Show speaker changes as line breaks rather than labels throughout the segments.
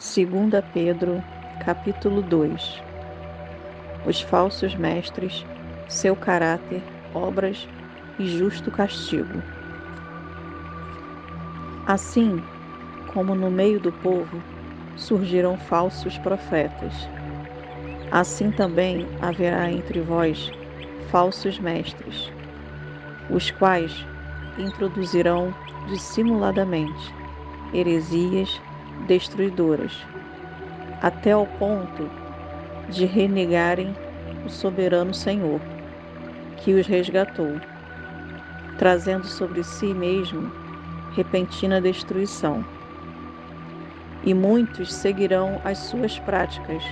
2 Pedro, capítulo 2. Os falsos mestres, seu caráter, obras e justo castigo. Assim como no meio do povo surgiram falsos profetas, assim também haverá entre vós falsos mestres, os quais introduzirão dissimuladamente heresias destruidoras, até ao ponto de renegarem o soberano Senhor, que os resgatou, trazendo sobre si mesmo repentina destruição. E muitos seguirão as suas práticas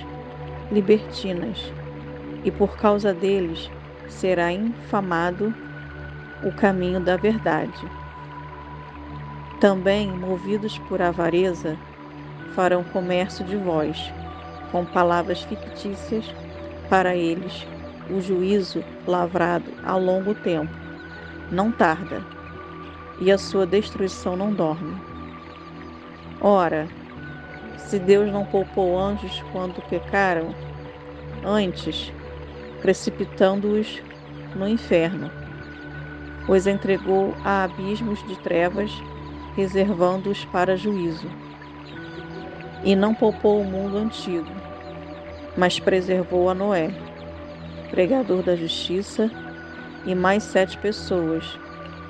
libertinas, e por causa deles será infamado o caminho da verdade. Também, movidos por avareza, farão comércio de vós, com palavras fictícias, para eles o juízo lavrado a longo tempo não tarda, e a sua destruição não dorme. Ora, se Deus não poupou anjos quando pecaram, antes, precipitando-os no inferno, os entregou a abismos de trevas, reservando-os para juízo. E não poupou o mundo antigo, mas preservou a Noé, pregador da justiça, e mais 7 pessoas,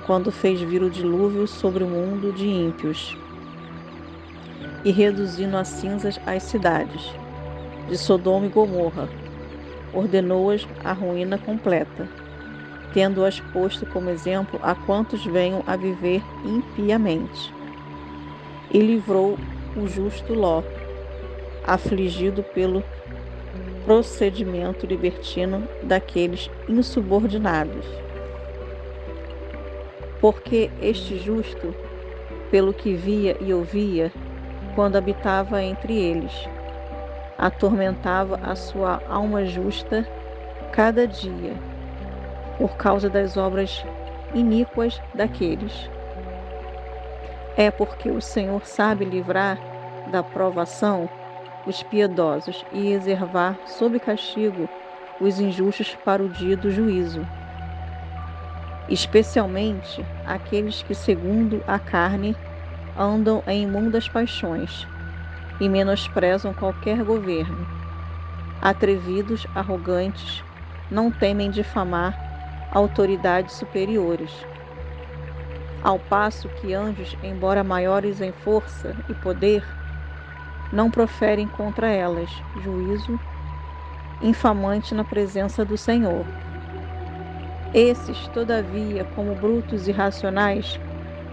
quando fez vir o dilúvio sobre o mundo de ímpios, e reduzindo a cinzas as cidades de Sodoma e Gomorra, ordenou-as à ruína completa, tendo-as posto como exemplo a quantos venham a viver impiamente. E livrou o justo Ló, afligido pelo procedimento libertino daqueles insubordinados. Porque este justo, pelo que via e ouvia, quando habitava entre eles, atormentava a sua alma justa cada dia, por causa das obras iníquas daqueles. É porque o Senhor sabe livrar da provação os piedosos e reservar sob castigo os injustos para o dia do juízo, especialmente aqueles que, segundo a carne, andam em imundas paixões e menosprezam qualquer governo. Atrevidos, arrogantes, não temem difamar autoridades superiores. Ao passo que anjos, embora maiores em força e poder, não proferem contra elas juízo infamante na presença do Senhor. Esses, todavia, como brutos e irracionais,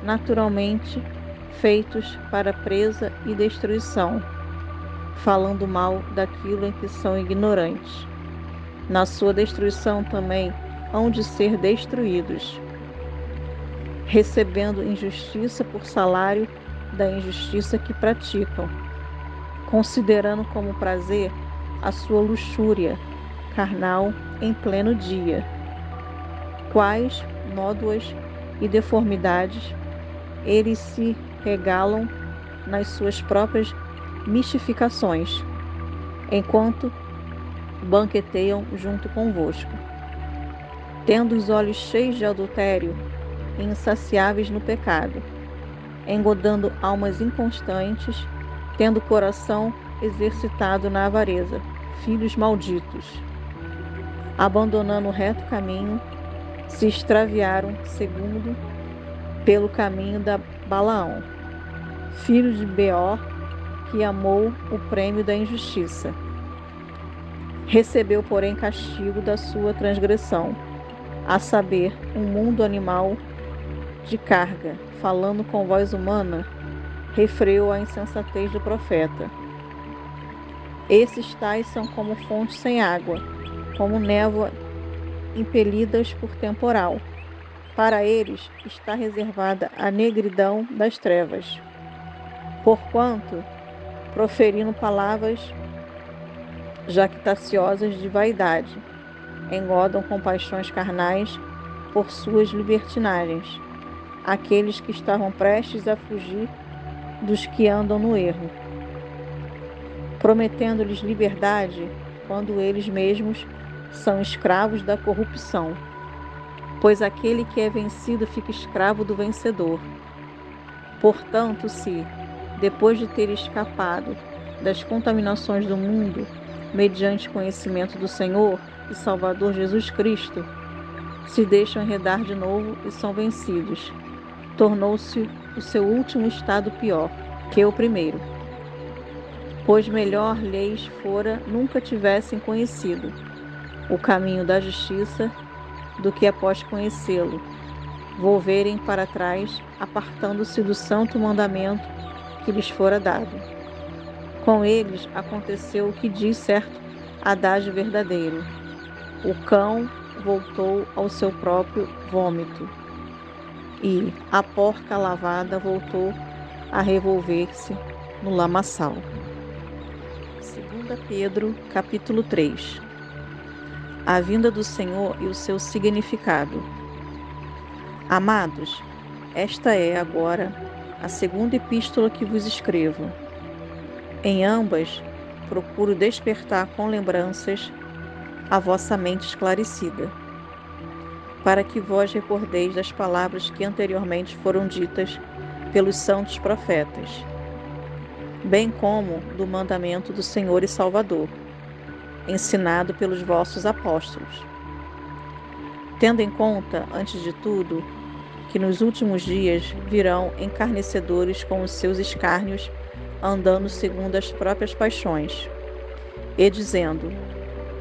naturalmente feitos para presa e destruição, falando mal daquilo em que são ignorantes. Na sua destruição também hão de ser destruídos, recebendo injustiça por salário da injustiça que praticam, considerando como prazer a sua luxúria carnal em pleno dia, quais nódoas e deformidades eles se regalam nas suas próprias mistificações, enquanto banqueteiam junto convosco, tendo os olhos cheios de adultério e insaciáveis no pecado, engodando almas inconstantes, tendo o coração exercitado na avareza, filhos malditos. Abandonando o reto caminho, se extraviaram segundo pelo caminho da Balaão, filho de Beor, que amou o prêmio da injustiça. Recebeu, porém, castigo da sua transgressão, a saber, um mundo animal de carga, falando com voz humana, refreou a insensatez do profeta. Esses tais são como fontes sem água, como névoa impelidas por temporal. Para eles está reservada a negridão das trevas, porquanto, proferindo palavras jactanciosas de vaidade, engodam com paixões carnais por suas libertinagens, aqueles que estavam prestes a fugir dos que andam no erro. prometendo-lhes liberdade quando eles mesmos são escravos da corrupção. Pois aquele que é vencido fica escravo do vencedor. Portanto, se, depois de ter escapado das contaminações do mundo, mediante conhecimento do Senhor e Salvador Jesus Cristo, se deixam enredar de novo e são vencidos, tornou-se o seu último estado pior que o primeiro. Pois melhor lhes fora nunca tivessem conhecido o caminho da justiça do que após conhecê-lo, volverem para trás, apartando-se do santo mandamento que lhes fora dado. Com eles aconteceu o que diz certo adágio verdadeiro: o cão voltou ao seu próprio vômito, e a porca lavada voltou a revolver-se no lamaçal. 2 Pedro, capítulo 3. A vinda do Senhor e o seu significado. Amados, esta é agora a segunda epístola que vos escrevo. Em ambas, procuro despertar com lembranças a vossa mente esclarecida, para que vós recordeis das palavras que anteriormente foram ditas pelos santos profetas, bem como do mandamento do Senhor e Salvador, ensinado pelos vossos apóstolos. Tendo em conta, antes de tudo, que nos últimos dias virão encarnecedores com os seus escárnios, andando segundo as próprias paixões, e dizendo: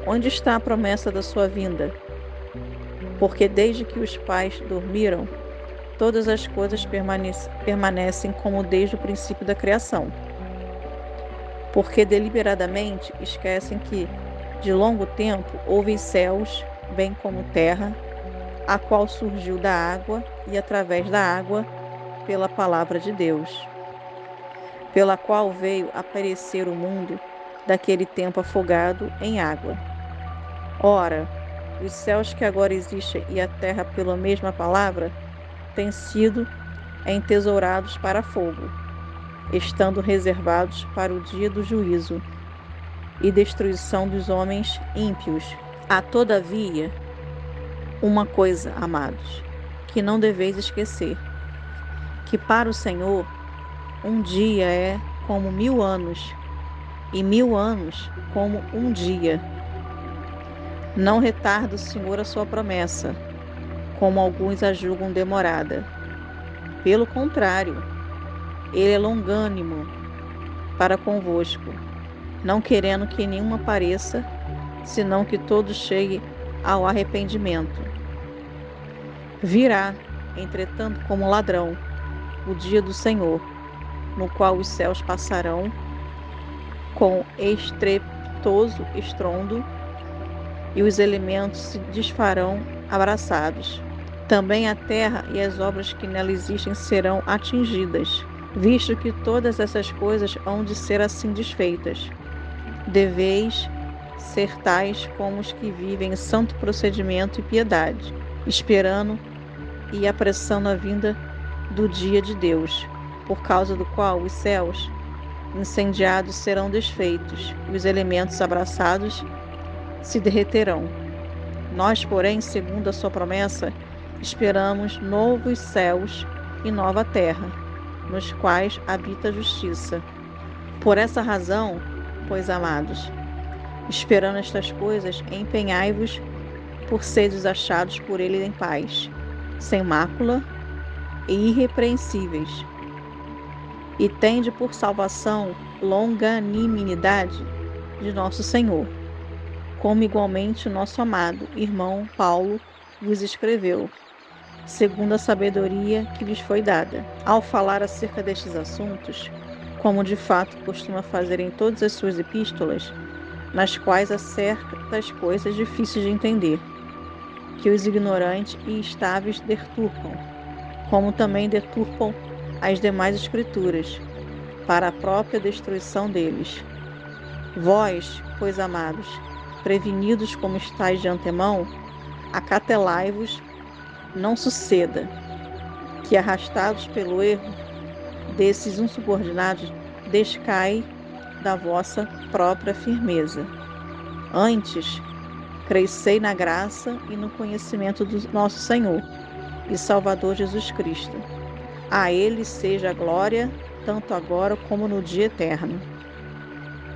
onde está a promessa da sua vinda? Porque desde que os pais dormiram, todas as coisas permanecem como desde o princípio da criação. Porque deliberadamente esquecem que, de longo tempo, houve céus, bem como terra, a qual surgiu da água e através da água, pela palavra de Deus, pela qual veio aparecer o mundo daquele tempo afogado em água. Ora, os céus que agora existem e a terra pela mesma palavra têm sido entesourados para fogo, estando reservados para o dia do juízo e destruição dos homens ímpios. Há, todavia, uma coisa, amados, que não deveis esquecer, que para o Senhor um dia é como 1000 anos, e 1000 anos como um dia. Não retarda o Senhor a sua promessa, como alguns a julgam demorada. Pelo contrário, ele é longânimo para convosco, não querendo que nenhuma pareça, senão que todos cheguem ao arrependimento. Virá, entretanto, como ladrão, o dia do Senhor, no qual os céus passarão com estrepitoso estrondo e os elementos se desfarão abraçados. Também a terra e as obras que nela existem serão atingidas, visto que todas essas coisas hão de ser assim desfeitas. Deveis ser tais como os que vivem em santo procedimento e piedade, esperando e apressando a vinda do dia de Deus, por causa do qual os céus incendiados serão desfeitos e os elementos abraçados se derreterão. Nós, porém, segundo a sua promessa, esperamos novos céus e nova terra, nos quais habita a justiça. Por essa razão, pois, amados, esperando estas coisas, empenhai-vos por seres achados por ele em paz, sem mácula e irrepreensíveis. E tende por salvação longanimidade de nosso Senhor, como igualmente nosso amado irmão Paulo vos escreveu, segundo a sabedoria que lhes foi dada. Ao falar acerca destes assuntos, como de fato costuma fazer em todas as suas epístolas, nas quais há certas coisas difíceis de entender, que os ignorantes e instáveis deturpam, como também deturpam as demais escrituras, para a própria destruição deles. Vós, pois, amados, prevenidos como estáis de antemão, acatelai-vos, não suceda que, arrastados pelo erro desses insubordinados, descaia da vossa própria firmeza. Antes, crescei na graça e no conhecimento do nosso Senhor e Salvador Jesus Cristo. A Ele seja a glória, tanto agora como no dia eterno.